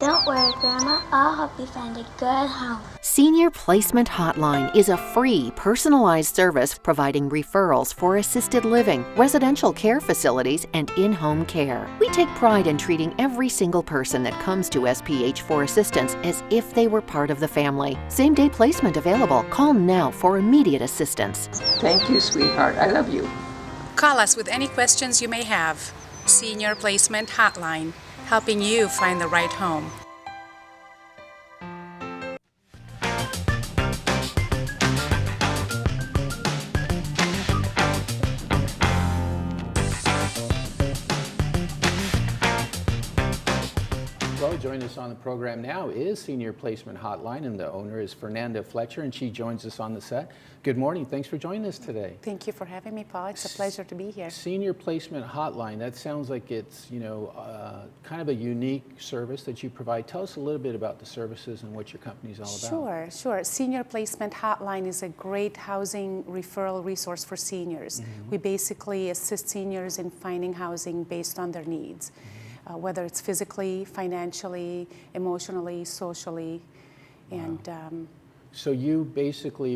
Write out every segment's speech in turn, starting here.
Don't worry, Grandma. I'll help you find a good home. Senior Placement Hotline is a free, personalized service providing referrals for assisted living, residential care facilities, and in-home care. We take pride in treating every single person that comes to SPH for assistance as if they were part of the family. Same-day placement available. Call now for immediate assistance. Thank you, sweetheart. I love you. Call us with any questions you may have. Senior Placement Hotline, helping you find the right home. Well, joining us on the program now is Senior Placement Hotline, and the owner is Fernanda Fletcher, and she joins us on the set. Good morning. Thanks for joining us today. Thank you for having me, Paul. It's a pleasure to be here. Senior Placement Hotline, that sounds like it's, kind of a unique service that you provide. Tell us a little bit about the services and what your company is all about. Sure. Senior Placement Hotline is a great housing referral resource for seniors. We basically assist seniors in finding housing based on their needs. Whether it's physically, financially, emotionally, socially, and so you basically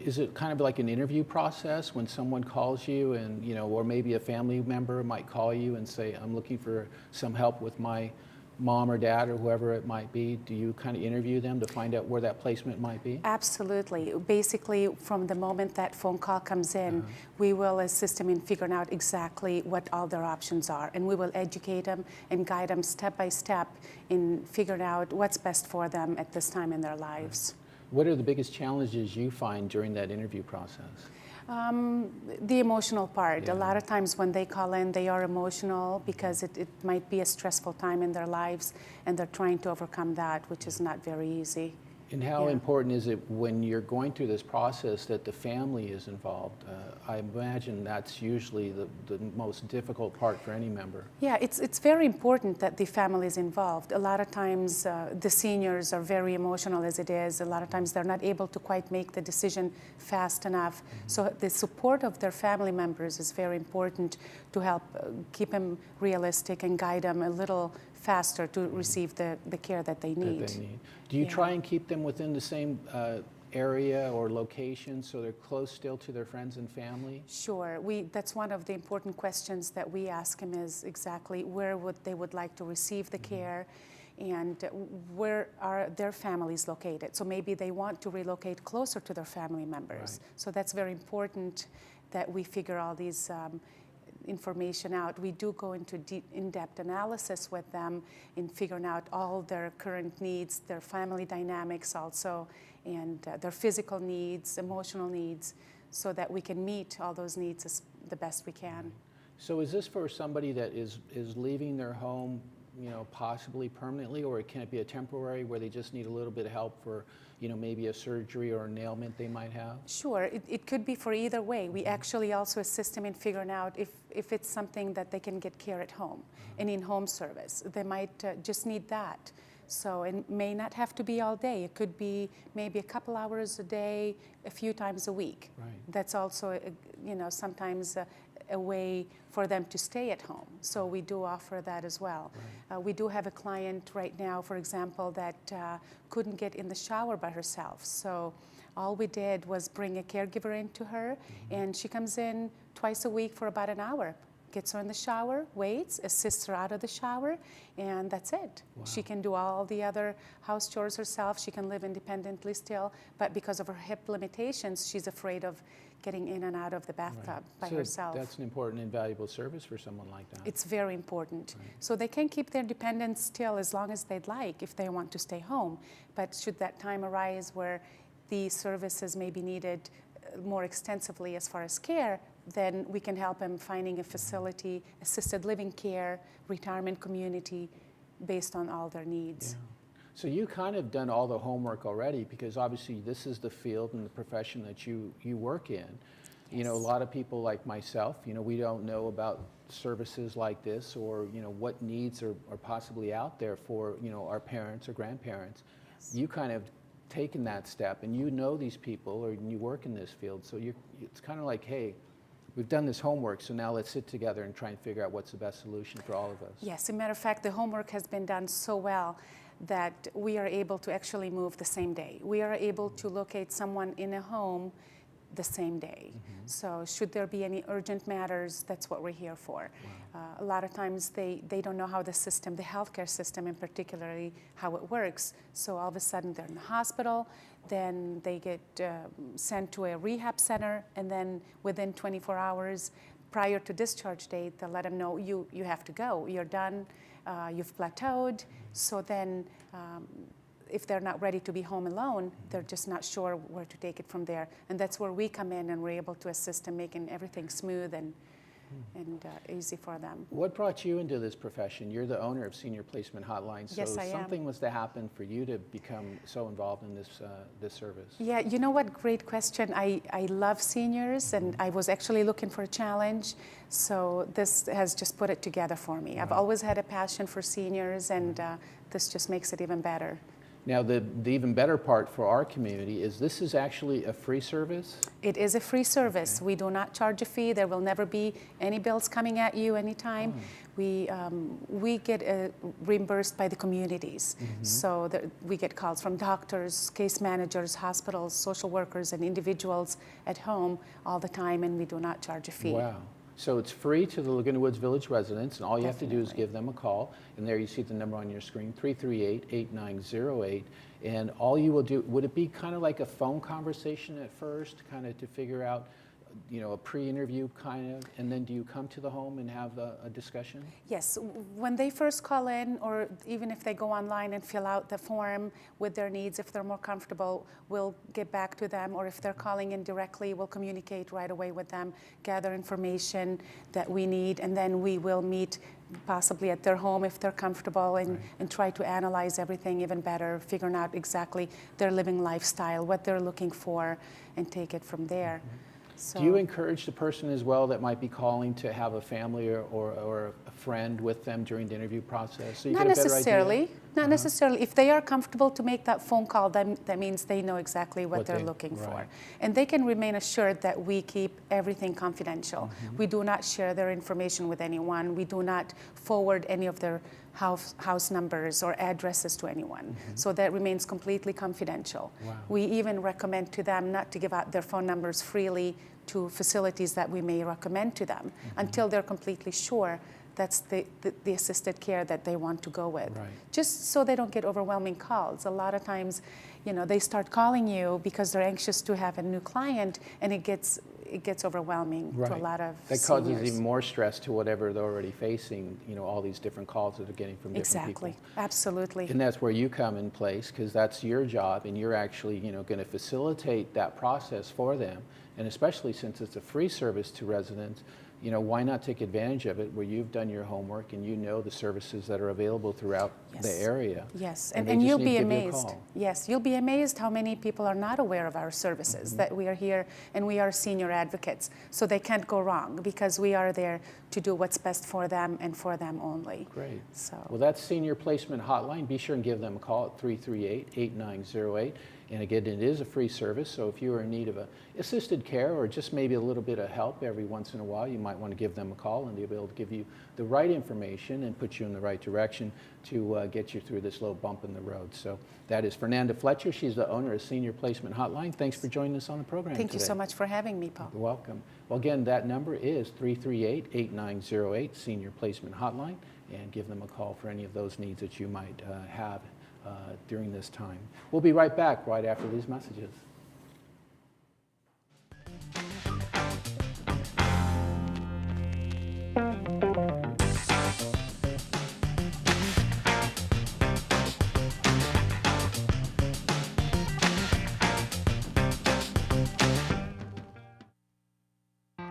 is it kind of like an interview process when someone calls you and, or maybe a family member might call you and say, I'm looking for some help with my mom or dad or whoever it might be? Do you kind of interview them to find out where that placement might be? Absolutely. Basically, from the moment that phone call comes in, we will assist them in figuring out exactly what all their options are. And we will educate them and guide them step by step in figuring out what's best for them at this time in their lives. What are the biggest challenges you find during that interview process? The emotional part. A lot of times when they call in, they are emotional because it might be a stressful time in their lives, and they're trying to overcome that, which is not very easy. And how important is it when you're going through this process that the family is involved? I imagine that's usually the most difficult part for any member. Yeah, it's very important that the family is involved. A lot of times the seniors are very emotional as it is. A lot of times they're not able to quite make the decision fast enough. So the support of their family members is very important to help keep them realistic and guide them a little faster to receive the care that they need. Do you try and keep them within the same area or location so they're close still to their friends and family? Sure. That's one of the important questions that we ask them is exactly where they would like to receive the care and where are their families located. So maybe they want to relocate closer to their family members. Right. So that's very important that we figure all these information out. We do go into in-depth analysis with them in figuring out all their current needs, their family dynamics also, and their physical needs, emotional needs, so that we can meet all those needs as the best we can. So is this for somebody that is leaving their home, possibly permanently, or can it be a temporary where they just need a little bit of help for, maybe a surgery or an ailment they might have? Sure, it could be for either way. We actually also assist them in figuring out if it's something that they can get care at home, an in-home service. They might just need that. So it may not have to be all day. It could be maybe a couple hours a day, a few times a week. Right. That's also, sometimes a way for them to stay at home. So we do offer that as well. Right. We do have a client right now, for example, that couldn't get in the shower by herself. So all we did was bring a caregiver into her, and she comes in twice a week for about an hour. Gets her in the shower, waits, assists her out of the shower, and that's it. Wow. She can do all the other house chores herself. She can live independently still, but because of her hip limitations, she's afraid of getting in and out of the bathtub by herself. That's an important and valuable service for someone like that. It's very important. Right. So they can keep their dependence still as long as they'd like if they want to stay home. But should that time arise where the services may be needed more extensively as far as care, then we can help them finding a facility, assisted living care, retirement community, based on all their needs. Yeah. So you kind of done all the homework already, because obviously this is the field and the profession that you work in. Yes. A lot of people like myself, we don't know about services like this, or what needs are possibly out there for our parents or grandparents. Yes. You kind of taken that step, and these people, or you work in this field, so it's kind of like, hey, We've done this homework, so now let's sit together and try and figure out what's the best solution for all of us. Yes, as a matter of fact, the homework has been done so well that we are able to actually move the same day. We are able to locate someone in a home the same day. So should there be any urgent matters, that's what we're here for. A lot of times they don't know how the system, the healthcare system in particularly, how it works. So all of a sudden they're in the hospital, then they get sent to a rehab center, and then within 24 hours prior to discharge date, they'll let them know you have to go, you're done, you've plateaued. So then if they're not ready to be home alone, they're just not sure where to take it from there. And that's where we come in and we're able to assist them, making everything smooth and easy for them. What brought you into this profession? You're the owner of Senior Placement Hotline, so Yes, I am. something was to happen for you to become so involved in this service. Yeah, you know what, great question. I love seniors, and I was actually looking for a challenge, so this has just put it together for me. I've always had a passion for seniors, and this just makes it even better. Now, the even better part for our community is this is actually a free service? It is a free service. We do not charge a fee. There will never be any bills coming at you anytime. We get reimbursed by the communities. So we get calls from doctors, case managers, hospitals, social workers, and individuals at home all the time, and we do not charge a fee. Wow. So it's free to the Laguna Woods Village residents, and all you have to do is give them a call. And there you see the number on your screen, 338-8908. And all you will do, would it be kind of like a phone conversation at first, kind of to figure out, you know, a pre-interview kind of, and then do you come to the home and have a discussion? Yes, when they first call in, or even if they go online and fill out the form with their needs, if they're more comfortable, we'll get back to them, or if they're calling in directly, we'll communicate right away with them, gather information that we need, and then we will meet possibly at their home if they're comfortable, and try to analyze everything even better, figuring out exactly their living lifestyle, what they're looking for, and take it from there. So, do you encourage the person as well that might be calling to have a family or a friend with them during the interview process? So you not get a better necessarily. idea? Not necessarily. If they are comfortable to make that phone call, that means they know exactly what they're looking for. And they can remain assured that we keep everything confidential. We do not share their information with anyone. We do not forward any of their house numbers or addresses to anyone. So that remains completely confidential. Wow. We even recommend to them not to give out their phone numbers freely to facilities that we may recommend to them until they're completely sure that's the assisted care that they want to go with. Right. Just so they don't get overwhelming calls. A lot of times, you know, they start calling you because they're anxious to have a new client, and it gets overwhelming to a lot of That seniors. causes even more stress to whatever they're already facing, you know, all these different calls that they're getting from different people. Exactly, absolutely. And that's where you come in place, because that's your job, and you're actually, you know, going to facilitate that process for them. And especially since it's a free service to residents, you know, why not take advantage of it where you've done your homework and you know the services that are available throughout the area. Yes, And they and just you'll need be to give you a amazed. call. Yes, you'll be amazed how many people are not aware of our services, that we are here and we are senior advocates. So they can't go wrong because we are there to do what's best for them and for them only. Great. So. Well, that's Senior Placement Hotline. Be sure and give them a call at 338-8908. And again, it is a free service, so if you are in need of assisted care or just maybe a little bit of help every once in a while, you might want to give them a call, and they'll be able to give you the right information and put you in the right direction to get you through this little bump in the road. So that is Fernanda Fletcher. She's the owner of Senior Placement Hotline. Thanks for joining us on the program Thank today. you so much for having me, Paul. You're welcome. Well, again, that number is 338-8908, Senior Placement Hotline, and give them a call for any of those needs that you might have during this time. We'll be right back right after these messages.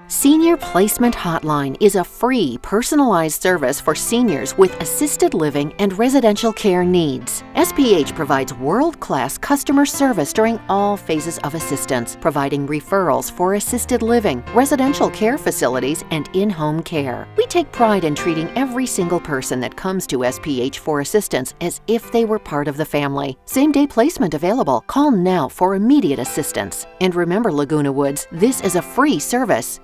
Senior Placement Hotline is a free, personalized service for seniors with assisted living and residential care needs. SPH provides world-class customer service during all phases of assistance, providing referrals for assisted living, residential care facilities, and in-home care. We take pride in treating every single person that comes to SPH for assistance as if they were part of the family. Same-day placement available. Call now for immediate assistance. And remember, Laguna Woods, this is a free service.